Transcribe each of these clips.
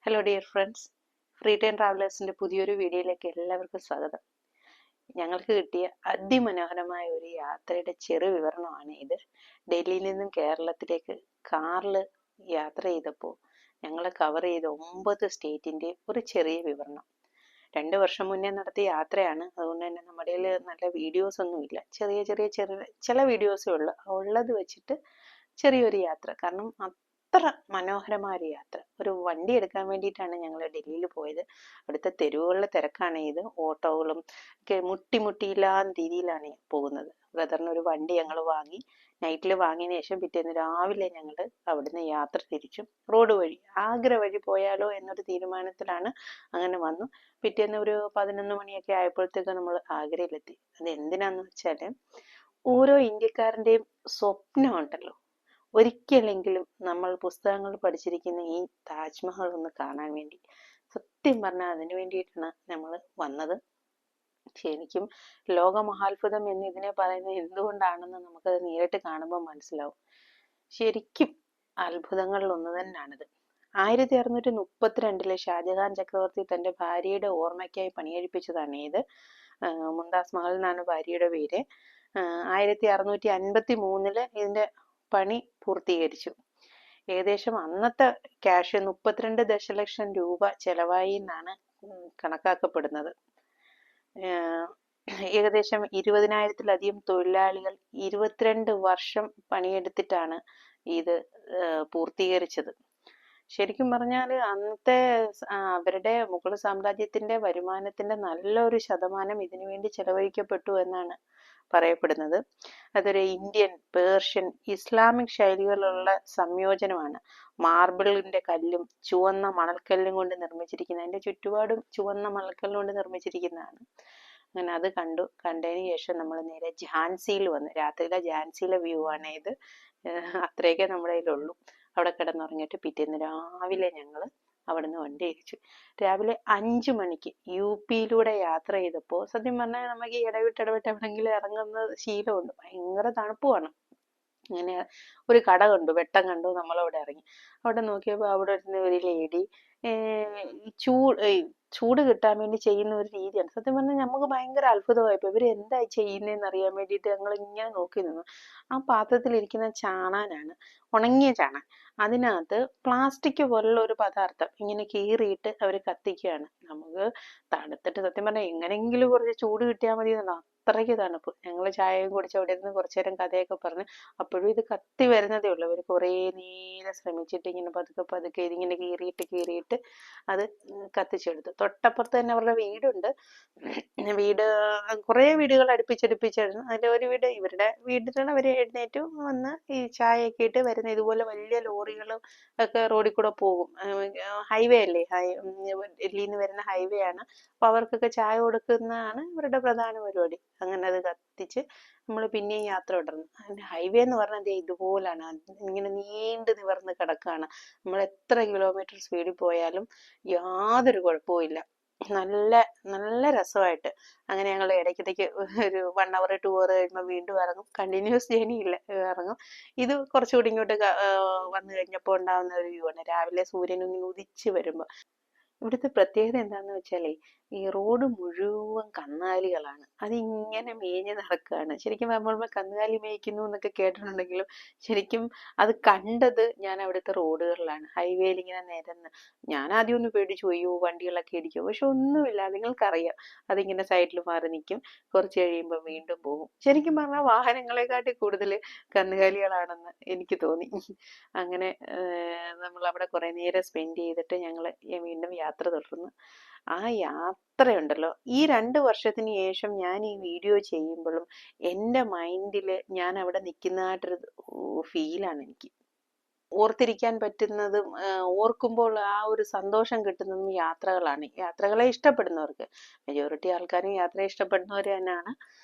Hello dear friends, free time ട്രാവലേഴ്സിൻ്റെ പുതിയൊരു വീഡിയോയിലേക്ക് എല്ലാവർക്കും സ്വാഗതം. ഞങ്ങൾക്ക് കിട്ടിയ അതിമനോഹരമായ ഒരു യാത്രയുടെ ചെറു വിവരണമാണ് ഇത്. ഡൽഹിയിൽ നിന്നും കേരളത്തിലേക്ക് കാറിൽ യാത്ര ചെയ്തപ്പോൾ ഞങ്ങൾ കവർ ചെയ്ത 9 സ്റ്റേറ്റിൻ്റെ ഒരു ചെറിയ വിവരണം. 2 വർഷം മുന്നേ നടത്തിയ യാത്രയാണ്. അതുകൊണ്ട് തന്നെ നമ്മുടെ കയ്യിൽ നല്ല വീഡിയോസ് ഒന്നുമില്ല. ചില വീഡിയോസേ ഉള്ളൂ. ഉള്ളത് വെച്ചിട്ട് ചെറിയൊരു യാത്ര. കാരണം അത്ര മനോഹരമായ ഒരു യാത്ര. ഒരു വണ്ടി എടുക്കാൻ വേണ്ടിയിട്ടാണ് ഞങ്ങൾ ഡൽഹിയിൽ പോയത്. അവിടുത്തെ തെരുവുകളിലെ തിരക്കാണ് ഇത്. ഓട്ടോകളും ഒക്കെ മുട്ടിയില്ലാത്ത രീതിയിലാണ് പോകുന്നത്. ബ്രദറിന് ഒരു വണ്ടി ഞങ്ങൾ വാങ്ങി. നൈറ്റിൽ വാങ്ങിയതിന് ശേഷം പിറ്റേന്ന് രാവിലെ ഞങ്ങൾ അവിടുന്ന് യാത്ര തിരിച്ചു. റോഡ് വഴി ആഗ്ര വഴി പോയാലോ എന്നൊരു തീരുമാനത്തിലാണ് അങ്ങനെ വന്നു. പിറ്റേന്ന് ഒരു 11 മണിയൊക്കെ ആയപ്പോഴത്തേക്ക് നമ്മൾ ആഗ്രയിലെത്തി. അത് എന്തിനാന്ന് വെച്ചാൽ ഓരോ ഇന്ത്യക്കാരൻ്റെയും സ്വപ്നം ഉണ്ടല്ലോ, ഒരിക്കലെങ്കിലും നമ്മൾ പുസ്തകങ്ങൾ പഠിച്ചിരിക്കുന്ന ഈ താജ്മഹൽ ഒന്ന് കാണാൻ വേണ്ടി. സത്യം പറഞ്ഞാൽ അതിനു വേണ്ടിയിട്ടാണ് നമ്മൾ വന്നത്. ശരിക്കും ലോകമഹാത്ഭുതം എന്ന് ഇതിനെ പറയുന്നത് എന്തുകൊണ്ടാണെന്ന് നമുക്കത് നേരിട്ട് കാണുമ്പോൾ മനസ്സിലാവും. ശരിക്കും അത്ഭുതങ്ങളിൽ ഒന്ന് തന്നെയാണിത്. 1632 ഷാജഹാൻ ചക്രവർത്തി തന്റെ ഭാര്യയുടെ ഓർമ്മയ്ക്കായി പണിയെഴുപ്പിച്ചതാണ് ഇത്. മുംതാസ് മഹൽ എന്നാണ് ഭാര്യയുടെ പേര്. 1653 ഇതിന്റെ പണി പൂർത്തീകരിച്ചു. ഏകദേശം അന്നത്തെ ക്യാഷ് 32 ദശലക്ഷം രൂപ ചെലവായി എന്നാണ് കണക്കാക്കപ്പെടുന്നത്. ഏകദേശം 20,000-ലധികം തൊഴിലാളികൾ 22 വർഷം പണിയെടുത്തിട്ടാണ് ഇത് പൂർത്തീകരിച്ചത്. ശരിക്കും പറഞ്ഞാൽ അന്നത്തെ അവരുടെ മുഗൾ സാമ്രാജ്യത്തിന്റെ വരുമാനത്തിന്റെ നല്ലൊരു ശതമാനം ഇതിനു വേണ്ടി ചെലവഴിക്കപ്പെട്ടു എന്നാണ് പറയപ്പെടുന്നത്. അതൊരു ഇന്ത്യൻ, പേർഷ്യൻ, ഇസ്ലാമിക് ശൈലികളുള്ള സംയോജനമാണ്. മാർബിളിന്റെ കല്ലും ചുവന്ന മണൽക്കല്ലും കൊണ്ട് നിർമ്മിച്ചിരിക്കുന്ന, അതിന്റെ ചുറ്റുപാടും ചുവന്ന മണൽക്കല്ലും കൊണ്ട് നിർമ്മിച്ചിരിക്കുന്നതാണ്. അങ്ങനെ അത് കണ്ടതിന് ശേഷം നമ്മൾ നേരെ ഝാൻസിയിൽ വന്നു. രാത്രിയിലെ ഝാൻസിയിലെ വ്യൂ ആണ് ഇത്. അത്രയൊക്കെ നമ്മുടെ കയ്യിലുള്ളൂ. അവിടെ കിടന്നുറങ്ങിയിട്ട് പിറ്റേന്ന് രാവിലെ ഞങ്ങൾ അവിടുന്ന് വണ്ടി അയച്ചു. രാവിലെ 5 മണിക്ക് UP-യിലൂടെ യാത്ര ചെയ്തപ്പോൾ സത്യം പറഞ്ഞാൽ നമുക്ക് ഇടവിട്ട് എവിടെങ്കിലും ഇറങ്ങുന്ന ശീലമുണ്ട്. ഭയങ്കര തണുപ്പുമാണ്. അങ്ങനെ ഒരു കട കണ്ടു, വെട്ടം കണ്ടു. നമ്മളവിടെ ഇറങ്ങി. അവിടെ നോക്കിയപ്പോൾ അവിടെ ഒരു ലേഡി ചൂട് കിട്ടാൻ വേണ്ടി ചെയ്യുന്ന ഒരു രീതിയാണ്. സത്യം പറഞ്ഞാൽ നമുക്ക് ഭയങ്കര അത്ഭുതമായിപ്പോൾ. ഇവർ എന്താ ചെയ്യുന്നതെന്ന് അറിയാൻ വേണ്ടിയിട്ട് ഞങ്ങൾ ഇങ്ങനെ നോക്കി നിന്നു. ആ പാത്രത്തിലിരിക്കുന്ന ചാണാനാണ്, ഉണങ്ങിയ ചാണാൻ. അതിനകത്ത് പ്ലാസ്റ്റിക് പോലുള്ള ഒരു പദാർത്ഥം ഇങ്ങനെ കീറിയിട്ട് അവർ കത്തിക്കുകയാണ്. നമുക്ക് തണുത്തിട്ട് സത്യം പറഞ്ഞാൽ എങ്ങനെയെങ്കിലും കുറച്ച് ചൂട് കിട്ടിയാൽ മതി എന്നാണ്. അത്രയ്ക്ക് തണുപ്പ്. ഞങ്ങൾ ചായയും കുടിച്ച് അവിടെ ഇരുന്ന് കുറച്ചു നേരം കഥയൊക്കെ പറഞ്ഞ്. അപ്പോഴും ഇത് കത്തി വരുന്നതേ ഉള്ളൂ. അവർ കുറേ നേരം ശ്രമിച്ചിട്ട് ഇങ്ങനെ പതുക്കെ ഇതിങ്ങനെ കീറിയിട്ട് അത് കത്തിച്ചെടുത്തു. തൊട്ടപ്പുറത്ത് തന്നെ അവരുടെ വീടുണ്ട്. വീട് കുറേ വീടുകൾ അടുപ്പിച്ചടുപ്പിച്ചായിരുന്നു. അതിൽ ഒരു വീട് ഇവരുടെ വീട്ടിലാണ്. അവർ എഴുന്നേറ്റ് വന്ന് ഈ ചായയൊക്കെ ഇട്ട് വരുന്ന ഇതുപോലെ വലിയ ലോറികളും ഒക്കെ റോഡിൽ കൂടെ പോകും. ഹൈവേ അല്ലേ, ഡൽഹിയിൽ നിന്ന് വരുന്ന ഹൈവേ ആണ്. അപ്പൊ അവർക്കൊക്കെ ചായ കൊടുക്കുന്നതാണ് ഇവരുടെ പ്രധാന പരിപാടി. അങ്ങനെ അത് കത്തിച്ച് നമ്മൾ പിന്നെയും യാത്ര തുടർന്നു. ഹൈവേ എന്ന് പറഞ്ഞാൽ ഇതുപോലാണ്, ഇങ്ങനെ നീണ്ടു നിവർന്ന് കിടക്കുകയാണ്. നമ്മൾ എത്ര കിലോമീറ്റർ സ്പീഡിൽ പോയാലും യാതൊരു കുഴപ്പവും ഇല്ല. നല്ല രസമായിട്ട്. അങ്ങനെ ഞങ്ങൾ ഇടയ്ക്കിടയ്ക്ക് ഒരു 1 hour 2 hour കഴിയുമ്പോൾ വീണ്ടും ഇറങ്ങും. കണ്ടിന്യൂസ് ജേർണി ഇല്ല, ഇറങ്ങും. ഇത് കുറച്ചുകൂടി ഇങ്ങോട്ട് വന്നു കഴിഞ്ഞപ്പോൾ ഉണ്ടാകുന്ന ഒരു വ്യൂ ആണ്. രാവിലെ സൂര്യൻ ഇങ്ങനെ ഉദിച്ച് വരുമ്പോൾ. ഇവിടുത്തെ പ്രത്യേകത എന്താണെന്ന് വെച്ചാലേ, ഈ റോഡ് മുഴുവൻ കന്നുകാലികളാണ്. അതിങ്ങനെ മേഞ്ഞ് നടക്കുകയാണ്. ശരിക്കും നമ്മൾ കന്നുകാലി മേയ്ക്കുന്നു എന്നൊക്കെ കേട്ടിട്ടുണ്ടെങ്കിലും ശരിക്കും അത് കണ്ടത് ഞാൻ അവിടുത്തെ റോഡുകളിലാണ്. ഹൈവേയിൽ ഇങ്ങനെ നിരന്ന്. ഞാൻ ആദ്യം ഒന്ന് പേടിച്ചു, അയ്യോ വണ്ടികളൊക്കെ ഇടിക്കും. പക്ഷെ ഒന്നുമില്ല, നിങ്ങൾക്കറിയാം. അതിങ്ങനെ സൈഡിൽ മാറി നിൽക്കും. കുറച്ച് കഴിയുമ്പോൾ വീണ്ടും പോകും. ശരിക്കും പറഞ്ഞാൽ വാഹനങ്ങളെക്കാട്ടി കൂടുതൽ കന്നുകാലികളാണെന്ന് എനിക്ക് തോന്നി. അങ്ങനെ നമ്മൾ അവിടെ കുറേ നേരം സ്പെൻഡ് ചെയ്തിട്ട് ഞങ്ങൾ വീണ്ടും യാത്ര തുടർന്നു. ആ യാത്രയുണ്ടല്ലോ, ഈ 2 വർഷത്തിന് ശേഷം ഞാൻ ഈ വീഡിയോ ചെയ്യുമ്പോഴും എൻ്റെ മൈൻഡിൽ ഞാൻ അവിടെ നിൽക്കുന്നതായിട്ടൊരു ഫീലാണ് എനിക്ക്. ഓർത്തിരിക്കാൻ പറ്റുന്നതും ഓർക്കുമ്പോൾ ആ ഒരു സന്തോഷം കിട്ടുന്നതും യാത്രകളാണ്. യാത്രകളെ ഇഷ്ടപ്പെടുന്നവർക്ക്, മെജോറിറ്റി ആൾക്കാരും യാത്ര ഇഷ്ടപ്പെടുന്നവർ തന്നെയാണ്.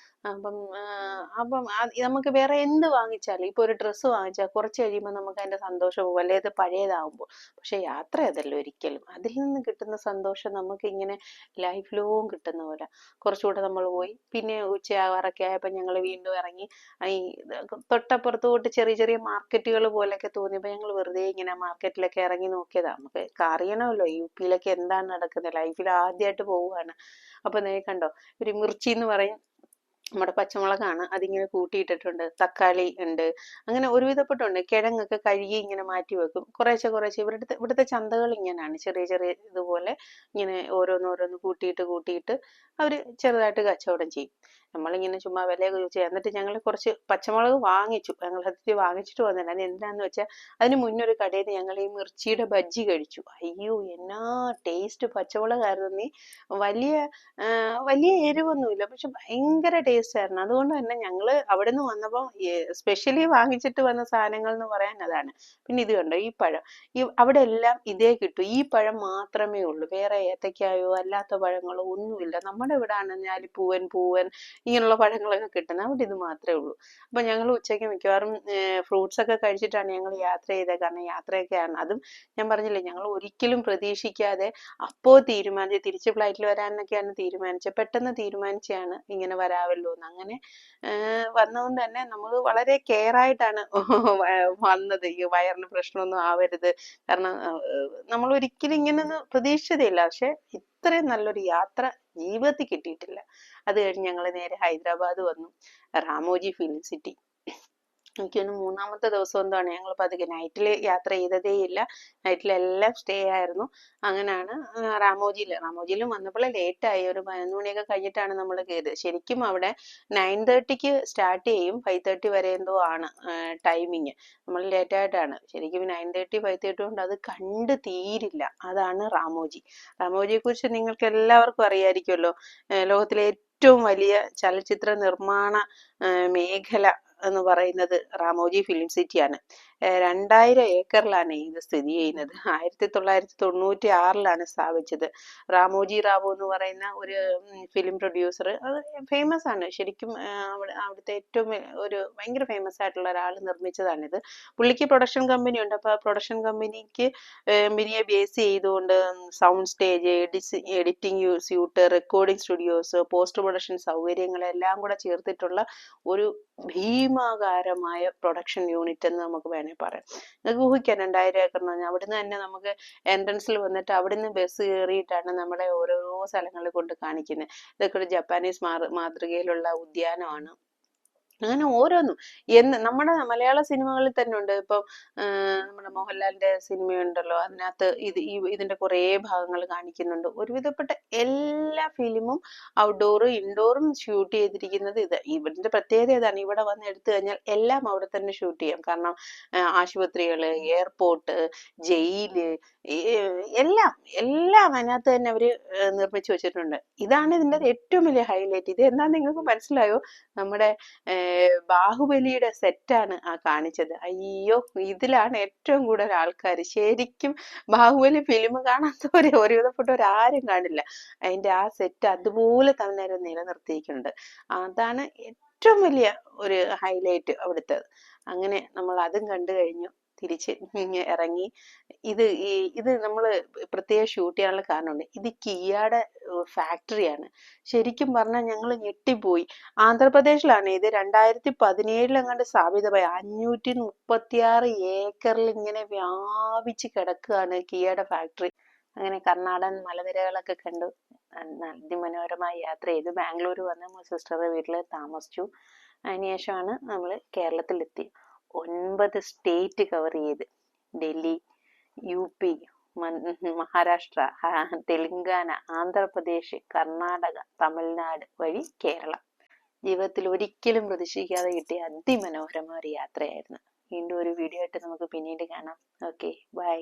അപ്പം നമുക്ക് വേറെ എന്ത് വാങ്ങിച്ചാലും ഇപ്പൊ ഒരു ഡ്രസ്സ് വാങ്ങിച്ചാൽ കുറച്ച് കഴിയുമ്പോൾ നമുക്ക് അതിന്റെ സന്തോഷം പോകും, അല്ലെ അത് പഴയതാവുമ്പോൾ. പക്ഷെ യാത്ര അതല്ല ഒരിക്കലും. അതിൽ നിന്ന് കിട്ടുന്ന സന്തോഷം നമുക്ക് ഇങ്ങനെ ലൈഫ് ലോങ് കിട്ടുന്ന പോലെ. കുറച്ചുകൂടെ നമ്മൾ പോയി, പിന്നെ ഉച്ചയാവാറൊക്കെ ആയപ്പോൾ ഞങ്ങൾ വീണ്ടും ഇറങ്ങി. ഈ തൊട്ടപ്പുറത്തോട്ട് ചെറിയ ചെറിയ മാർക്കറ്റുകൾ പോലെയൊക്കെ തോന്നിയപ്പോൾ ഞങ്ങൾ വെറുതെ ഇങ്ങനെ മാർക്കറ്റിലൊക്കെ ഇറങ്ങി നോക്കിയതാ. നമുക്ക് അറിയണമല്ലോ യു പിയിലൊക്കെ എന്താണ് നടക്കുന്നത്, ലൈഫിൽ ആദ്യമായിട്ട് പോവുകയാണ്. അപ്പൊ നീ കണ്ടോ, ഒരു മിർച്ചി എന്ന് പറയും, നമ്മുടെ പച്ചമുളകാണ്, അതിങ്ങനെ കൂട്ടിയിട്ടിട്ടുണ്ട്, തക്കാളി ഉണ്ട്, അങ്ങനെ ഒരുവിധപ്പെട്ടുണ്ട്. കിഴങ്ങൊക്കെ കഴുകി ഇങ്ങനെ മാറ്റി വെക്കും, കുറേശ്ശെ കുറേശ്ശെ. ഇവിടുത്തെ ചന്തകൾ ഇങ്ങനെയാണ്, ചെറിയ ചെറിയ ഇതുപോലെ ഇങ്ങനെ ഓരോന്നോരോന്ന് കൂട്ടിയിട്ട് കൂട്ടിയിട്ട് അവർ ചെറുതായിട്ട് കച്ചവടം ചെയ്യും. നമ്മളിങ്ങനെ ചുമ്മാ വിലയൊക്കെ ചോദിച്ചു. എന്നിട്ട് ഞങ്ങൾ കുറച്ച് പച്ചമുളക് വാങ്ങിച്ചു, ഞങ്ങൾ സത്യത്തിൽ വാങ്ങിച്ചിട്ട് വന്നില്ല. അത് എന്താന്ന് വെച്ചാൽ അതിന് മുന്നൊരു കടയിൽ നിന്ന് ഞങ്ങൾ ഈ മിർച്ചിയുടെ ബജ്ജി കഴിച്ചു. അയ്യോ എന്നാ ടേസ്റ്റ് പച്ചമുളകായിരുന്നു. നീ വലിയ വലിയ എരിവൊന്നുമില്ല, പക്ഷെ ഭയങ്കര ടേസ്റ്റ് ആയിരുന്നു. അതുകൊണ്ട് തന്നെ ഞങ്ങൾ അവിടെ നിന്ന് വന്നപ്പോൾ സ്പെഷ്യലി വാങ്ങിച്ചിട്ട് വന്ന സാധനങ്ങൾ എന്ന് പറയാൻ അതാണ്. പിന്നെ ഇത് കണ്ടോ, ഈ പഴം, അവിടെ എല്ലാം ഇതേ കിട്ടും, ഈ പഴം മാത്രമേ ഉള്ളൂ. വേറെ ഏത്തക്കായോ അല്ലാത്ത പഴങ്ങളോ ഒന്നുമില്ല. നമ്മുടെ ഇവിടെ ആണ് ഞാലിപ്പൂവൻ, പൂവൻ, ഇങ്ങനെയുള്ള പഴങ്ങളൊക്കെ കിട്ടുന്നത്, അവിടെ ഇത് മാത്രമേ ഉള്ളൂ. അപ്പൊ ഞങ്ങൾ ഉച്ചയ്ക്ക് മിക്കവാറും ഫ്രൂട്ട്സ് ഒക്കെ കഴിച്ചിട്ടാണ് ഞങ്ങൾ യാത്ര ചെയ്തത്. കാരണം യാത്രയൊക്കെയാണ്. അതും ഞാൻ പറഞ്ഞില്ലേ, ഞങ്ങൾ ഒരിക്കലും പ്രതീക്ഷിക്കാതെ അപ്പോ തീരുമാനിച്ച് തിരിച്ച് ഫ്ലൈറ്റിൽ വരാനൊക്കെയാണ് തീരുമാനിച്ചത്. പെട്ടെന്ന് തീരുമാനിച്ചാണ് ഇങ്ങനെ വരാമല്ലോ എന്ന്. അങ്ങനെ വന്നതുകൊണ്ട് തന്നെ നമ്മൾ വളരെ കെയർ ആയിട്ടാണ് വന്നത്. ഈ വയറിന് പ്രശ്നമൊന്നും ആവരുത്, കാരണം നമ്മൾ ഒരിക്കലും ഇങ്ങനൊന്നും പ്രതീക്ഷിച്ചതേയില്ല. പക്ഷെ ഇത്രയും നല്ലൊരു യാത്ര ജീവിതത്തിൽ കിട്ടിയിട്ടില്ല. അത് കഴിഞ്ഞ് ഞങ്ങൾ നേരെ ഹൈദരാബാദ് വന്നു, റാമോജി ഫിലിം സിറ്റി. എനിക്കൊന്ന് മൂന്നാമത്തെ ദിവസം എന്താണ് ഞങ്ങൾ പതുക്കെ, നൈറ്റിൽ യാത്ര ചെയ്തതേ ഇല്ല, നൈറ്റിലെല്ലാം സ്റ്റേ ആയിരുന്നു. അങ്ങനെയാണ് റാമോജിയിലും വന്നപ്പോൾ ലേറ്റായി, ഒരു 11 മണിയൊക്കെ കഴിഞ്ഞിട്ടാണ് നമ്മൾ കയറിയത്. ശരിക്കും അവിടെ 9:30ക്ക് സ്റ്റാർട്ട് ചെയ്യും, 5:30 വരെ എന്തോ ആണ് ടൈമിങ്. നമ്മൾ ലേറ്റായിട്ടാണ് ശരിക്കും. 9:30 5:30 കൊണ്ട് അത് കണ്ട് തീരില്ല. അതാണ് റാമോജിയെ കുറിച്ച് നിങ്ങൾക്ക് എല്ലാവർക്കും അറിയായിരിക്കുമല്ലോ. ലോകത്തിലെ ഏറ്റവും വലിയ ചലച്ചിത്ര നിർമ്മാണ മേഖല എന്ന് പറയുന്നത് റാമോജി ഫിലിം സിറ്റിയാണ്. 2000 ഏക്കറിലാണ് ഇത് സ്ഥിതി ചെയ്യുന്നത്. 1996 സ്ഥാപിച്ചത്. റാമോജി റാവു എന്ന് പറയുന്ന ഒരു ഫിലിം പ്രൊഡ്യൂസർ, അത് ഫേമസ് ആണ് ശരിക്കും. അവിടുത്തെ ഏറ്റവും ഒരു ഭയങ്കര ഫേമസ് ആയിട്ടുള്ള ഒരാൾ നിർമ്മിച്ചതാണിത്. പുള്ളിക്ക് പ്രൊഡക്ഷൻ കമ്പനി ഉണ്ട്. അപ്പൊ ആ പ്രൊഡക്ഷൻ കമ്പനിയെ ബേസ് ചെയ്തുകൊണ്ട് sound stage, editing suite, recording studios, post production സൗകര്യങ്ങളെല്ലാം കൂടെ ചേർത്തിട്ടുള്ള ഒരു ഭീമാകാരമായ പ്രൊഡക്ഷൻ യൂണിറ്റ് എന്ന് നമുക്ക് വേണേൽ പറയാം. നിങ്ങൾക്ക് ഊഹിക്കാം 2000 ഏക്കർ എന്ന് പറഞ്ഞാൽ. അവിടുന്ന് തന്നെ നമുക്ക് എൻട്രൻസിൽ വന്നിട്ട് അവിടുന്ന് ബസ് കയറിയിട്ടാണ് നമ്മളെ ഓരോ സ്ഥലങ്ങളിൽ കൊണ്ട് കാണിക്കുന്നത്. ഇതൊക്കെ ഒരു ജപ്പാനീസ് മാതൃകയിലുള്ള ഉദ്യാനമാണ്. അങ്ങനെ ഓരോന്നും നമ്മുടെ മലയാള സിനിമകളിൽ തന്നെ ഉണ്ട്. ഇപ്പം നമ്മുടെ മോഹൻലാലിന്റെ സിനിമയുണ്ടല്ലോ, അതിനകത്ത് ഇതിന്റെ കുറേ ഭാഗങ്ങൾ കാണിക്കുന്നുണ്ട്. ഒരുവിധപ്പെട്ട എല്ലാ ഫിലിമും ഔട്ട്ഡോറും ഇൻഡോറും ഷൂട്ട് ചെയ്തിരിക്കുന്നത് ഇവരുടെ പ്രത്യേകത ഏതാണ്, ഇവിടെ വന്ന് എടുത്തു കഴിഞ്ഞാൽ എല്ലാം അവിടെ തന്നെ ഷൂട്ട് ചെയ്യാം. കാരണം ആശുപത്രികള്, എയർപോർട്ട്, ജയില്, എല്ലാം എല്ലാം അതിനകത്ത് തന്നെ അവര് നിർമ്മിച്ചു വെച്ചിട്ടുണ്ട്. ഇതാണ് ഇതിന്റെ ഏറ്റവും വലിയ ഹൈലൈറ്റ്. ഇത് എന്താ നിങ്ങൾക്ക് മനസ്സിലായോ? നമ്മുടെ ബാഹുബലിയുടെ സെറ്റാണ് ആ കാണിച്ചത്. അയ്യോ, ഇതിലാണ് ഏറ്റവും കൂടുതൽ ആൾക്കാർ. ശരിക്കും ബാഹുബലി ഫിലിം കാണാത്തവരെ ഒരുവിധപ്പെട്ടവരാരും കാണില്ല. അതിന്റെ ആ സെറ്റ് അതുപോലെ തന്നെ നിലനിർത്തിയിട്ടുണ്ട്. അതാണ് ഏറ്റവും വലിയ ഒരു ഹൈലൈറ്റ് അവിടുത്തെ. അങ്ങനെ നമ്മൾ അതും കണ്ടു കഴിഞ്ഞു, തിരിച്ച് ഇറങ്ങി. ഇത് നമ്മൾ പ്രത്യേകം ഷൂട്ട് ചെയ്യാനുള്ള കാരണമുണ്ട്. ഇത് കിയയുടെ ഫാക്ടറിയാണ്. ശരിക്കും പറഞ്ഞാൽ ഞങ്ങൾ ഞെട്ടിപ്പോയി. ആന്ധ്രാപ്രദേശിലാണ് ഇത്. 2017 എങ്ങാണ്ട് സ്ഥാപിതമായി. 536 ഏക്കറിൽ ഇങ്ങനെ വ്യാപിച്ച് കിടക്കുകയാണ് കിയയുടെ ഫാക്ടറി. അങ്ങനെ കർണാടൻ മലനിരകളൊക്കെ കണ്ടു അതിമനോഹരമായി യാത്ര ചെയ്തു. ബാംഗ്ലൂർ വന്ന് സിസ്റ്ററുടെ വീട്ടിൽ താമസിച്ചു. അതിനുശേഷമാണ് നമ്മൾ കേരളത്തിലെത്തി. 9 സ്റ്റേറ്റ് കവർ ചെയ്ത്. ഡൽഹി, UP, മഹാരാഷ്ട്ര, തെലുങ്കാന, ആന്ധ്രാപ്രദേശ്, കർണാടക, തമിഴ്നാട് വഴി കേരളം. ജീവിതത്തിൽ ഒരിക്കലും പ്രതീക്ഷിക്കാതെ കിട്ടിയ അതിമനോഹരമായ ഒരു യാത്രയായിരുന്നു. വീണ്ടും ഒരു വീഡിയോ ആയിട്ട് നമുക്ക് പിന്നീട് കാണാം. Okay, by.